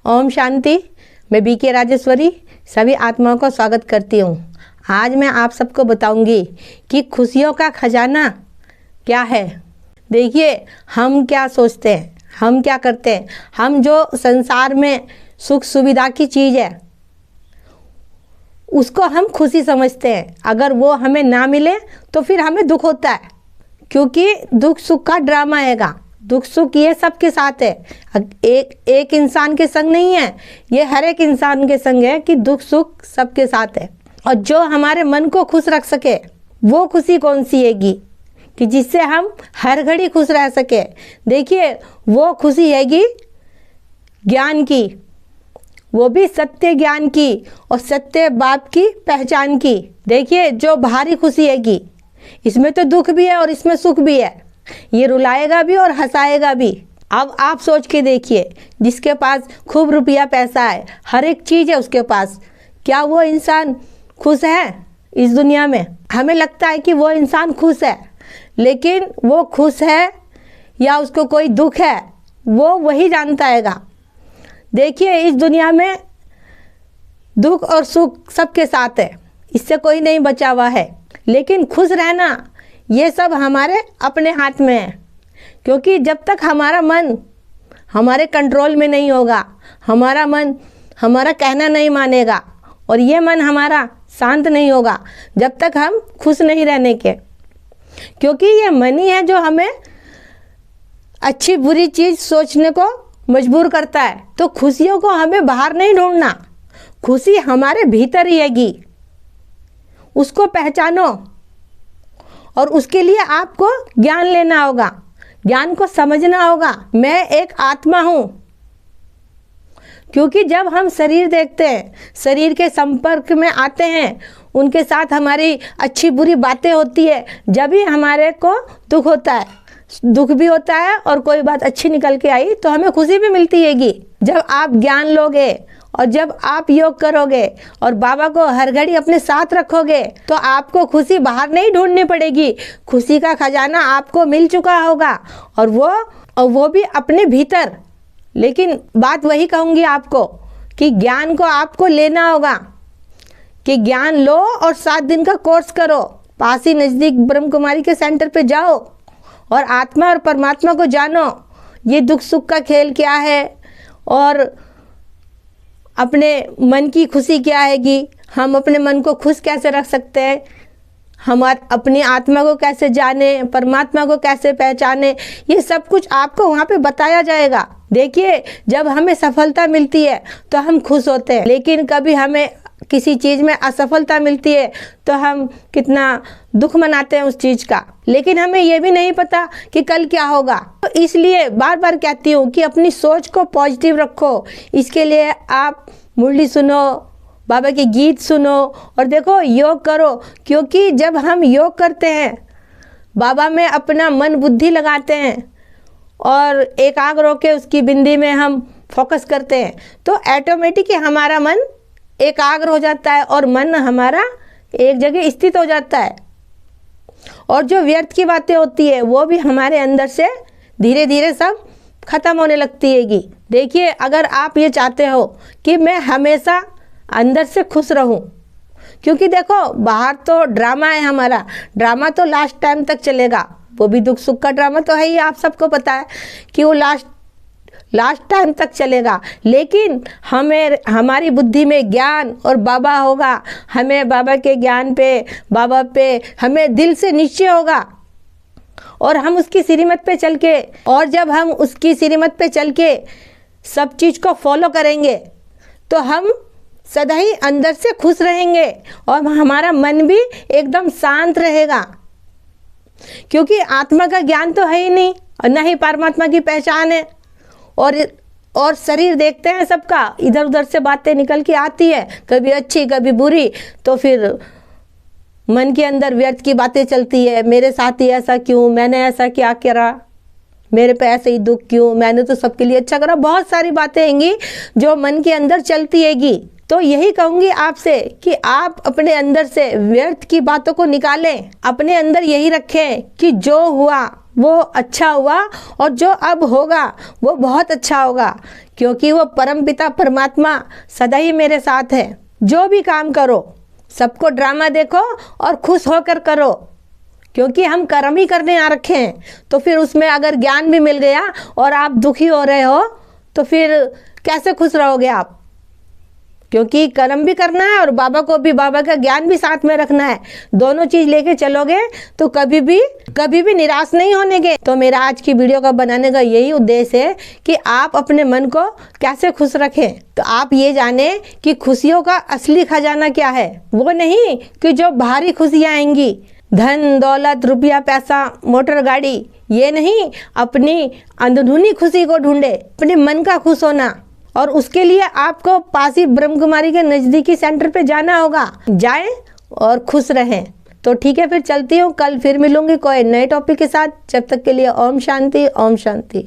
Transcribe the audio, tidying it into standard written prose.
ओम शांति। मैं बीके राजेश्वरी सभी आत्माओं का स्वागत करती हूँ। आज मैं आप सबको बताऊंगी कि खुशियों का खजाना क्या है। देखिए, हम क्या सोचते हैं, हम क्या करते हैं। हम जो संसार में सुख सुविधा की चीज़ है उसको हम खुशी समझते हैं। अगर वो हमें ना मिले तो फिर हमें दुख होता है, क्योंकि दुख सुख का ड्रामा हैगा। दुख सुख ये सबके साथ है, एक इंसान के संग नहीं है, ये हर एक इंसान के संग है कि दुख सुख सबके साथ है। और जो हमारे मन को खुश रख सके वो खुशी कौन सी हैगी कि जिससे हम हर घड़ी खुश रह सके। देखिए, वो खुशी हैगी ज्ञान की, वो भी सत्य ज्ञान की और सत्य बात की पहचान की। देखिए, जो बाहरी खुशी हैगी इसमें तो दुख भी है और इसमें सुख भी है, ये रुलाएगा भी और हंसाएगा भी। अब आप सोच के देखिए, जिसके पास खूब रुपया पैसा है, हर एक चीज़ है उसके पास, क्या वो इंसान खुश है इस दुनिया में? हमें लगता है कि वो इंसान खुश है, लेकिन वो खुश है या उसको कोई दुख है वो वही जानता हैगा। देखिए, इस दुनिया में दुख और सुख सबके साथ है, इससे कोई नहीं बचा हुआ है। लेकिन खुश रहना ये सब हमारे अपने हाथ में है, क्योंकि जब तक हमारा मन हमारे कंट्रोल में नहीं होगा, हमारा मन हमारा कहना नहीं मानेगा और ये मन हमारा शांत नहीं होगा, जब तक हम खुश नहीं रहने के। क्योंकि ये मन ही है जो हमें अच्छी बुरी चीज़ सोचने को मजबूर करता है। तो खुशियों को हमें बाहर नहीं ढूंढना, खुशी हमारे भीतर ही हैगी। उसको पहचानो और उसके लिए आपको ज्ञान लेना होगा, ज्ञान को समझना होगा। मैं एक आत्मा हूँ, क्योंकि जब हम शरीर देखते हैं, शरीर के संपर्क में आते हैं, उनके साथ हमारी अच्छी बुरी बातें होती है, जब भी हमारे को दुख होता है, दुख भी होता है और कोई बात अच्छी निकल के आई तो हमें खुशी भी मिलती हैगी। जब आप ज्ञान लोगे और जब आप योग करोगे और बाबा को हर घड़ी अपने साथ रखोगे तो आपको खुशी बाहर नहीं ढूंढनी पड़ेगी। खुशी का खजाना आपको मिल चुका होगा और वो भी अपने भीतर। लेकिन बात वही कहूँगी आपको कि ज्ञान को आपको लेना होगा, कि ज्ञान लो और 7 दिन का कोर्स करो। पास ही नज़दीक ब्रह्म कुमारी के सेंटर पे जाओ और आत्मा और परमात्मा को जानो, ये दुख सुख का खेल क्या है और अपने मन की खुशी क्या हैगी। हम अपने मन को खुश कैसे रख सकते हैं, हम अपनी आत्मा को कैसे जाने, परमात्मा को कैसे पहचाने, ये सब कुछ आपको वहाँ पे बताया जाएगा। देखिए, जब हमें सफलता मिलती है तो हम खुश होते हैं, लेकिन कभी हमें किसी चीज़ में असफलता मिलती है तो हम कितना दुख मनाते हैं उस चीज़ का। लेकिन हमें ये भी नहीं पता कि कल क्या होगा। तो इसलिए बार बार कहती हूँ कि अपनी सोच को पॉजिटिव रखो। इसके लिए आप मुरली सुनो, बाबा के गीत सुनो और देखो, योग करो। क्योंकि जब हम योग करते हैं, बाबा में अपना मन बुद्धि लगाते हैं और एकाग्र होकर उसकी बिंदी में हम फोकस करते हैं, तो ऑटोमेटिक हमारा मन एकाग्र हो जाता है और मन हमारा एक जगह स्थित हो जाता है। और जो व्यर्थ की बातें होती है वो भी हमारे अंदर से धीरे धीरे सब खत्म होने लगती हैगी। देखिए, अगर आप ये चाहते हो कि मैं हमेशा अंदर से खुश रहूं, क्योंकि देखो, बाहर तो ड्रामा है, हमारा ड्रामा तो लास्ट टाइम तक चलेगा। वो भी दुख सुख का ड्रामा तो है ही, आप सबको पता है कि वो लास्ट टाइम तक चलेगा। लेकिन हमारी बुद्धि में ज्ञान और बाबा होगा, हमें बाबा के ज्ञान पे, बाबा पे हमें दिल से निश्चय होगा और हम उसकी श्रीमत पे चल के, और जब हम उसकी श्रीमत पे चल के सब चीज़ को फॉलो करेंगे तो हम सदा ही अंदर से खुश रहेंगे और हमारा मन भी एकदम शांत रहेगा। क्योंकि आत्मा का ज्ञान तो है ही नहीं और न ही परमात्मा की पहचान है। और शरीर देखते हैं सबका, इधर उधर से बातें निकल के आती है, कभी अच्छी कभी बुरी, तो फिर मन के अंदर व्यर्थ की बातें चलती है। मेरे साथ ही ऐसा क्यों, मैंने ऐसा क्या करा, मेरे पे ऐसे ही दुख क्यों, मैंने तो सबके लिए अच्छा करा। बहुत सारी बातें हैंगी जो मन के अंदर चलती हैगी। तो यही कहूँगी आपसे कि आप अपने अंदर से व्यर्थ की बातों को निकालें, अपने अंदर यही रखें कि जो हुआ वो अच्छा हुआ और जो अब होगा वो बहुत अच्छा होगा, क्योंकि वो परमपिता परमात्मा सदा ही मेरे साथ है। जो भी काम करो सबको ड्रामा देखो और खुश होकर करो, क्योंकि हम कर्म ही करने आ रखे हैं। तो फिर उसमें अगर ज्ञान भी मिल गया और आप दुखी हो रहे हो तो फिर कैसे खुश रहोगे आप? क्योंकि कर्म भी करना है और बाबा को भी, बाबा का ज्ञान भी साथ में रखना है। दोनों चीज़ लेके चलोगे तो कभी भी निराश नहीं होने के। तो मेरा आज की वीडियो का बनाने का यही उद्देश्य है कि आप अपने मन को कैसे खुश रखें। तो आप ये जाने कि खुशियों का असली खजाना क्या है। वो नहीं कि जो बाहरी खुशियाँ आएंगी, धन दौलत रुपया पैसा मोटर गाड़ी, ये नहीं। अपनी अंदरूनी खुशी को ढूंढे, अपने मन का खुश होना। और उसके लिए आपको पासी ब्रह्म कुमारी के नज़दीकी सेंटर पे जाना होगा। जाएं और खुश रहें। तो ठीक है, फिर चलती हूँ। कल फिर मिलूंगी कोई नए टॉपिक के साथ। जब तक के लिए ओम शांति, ओम शांति।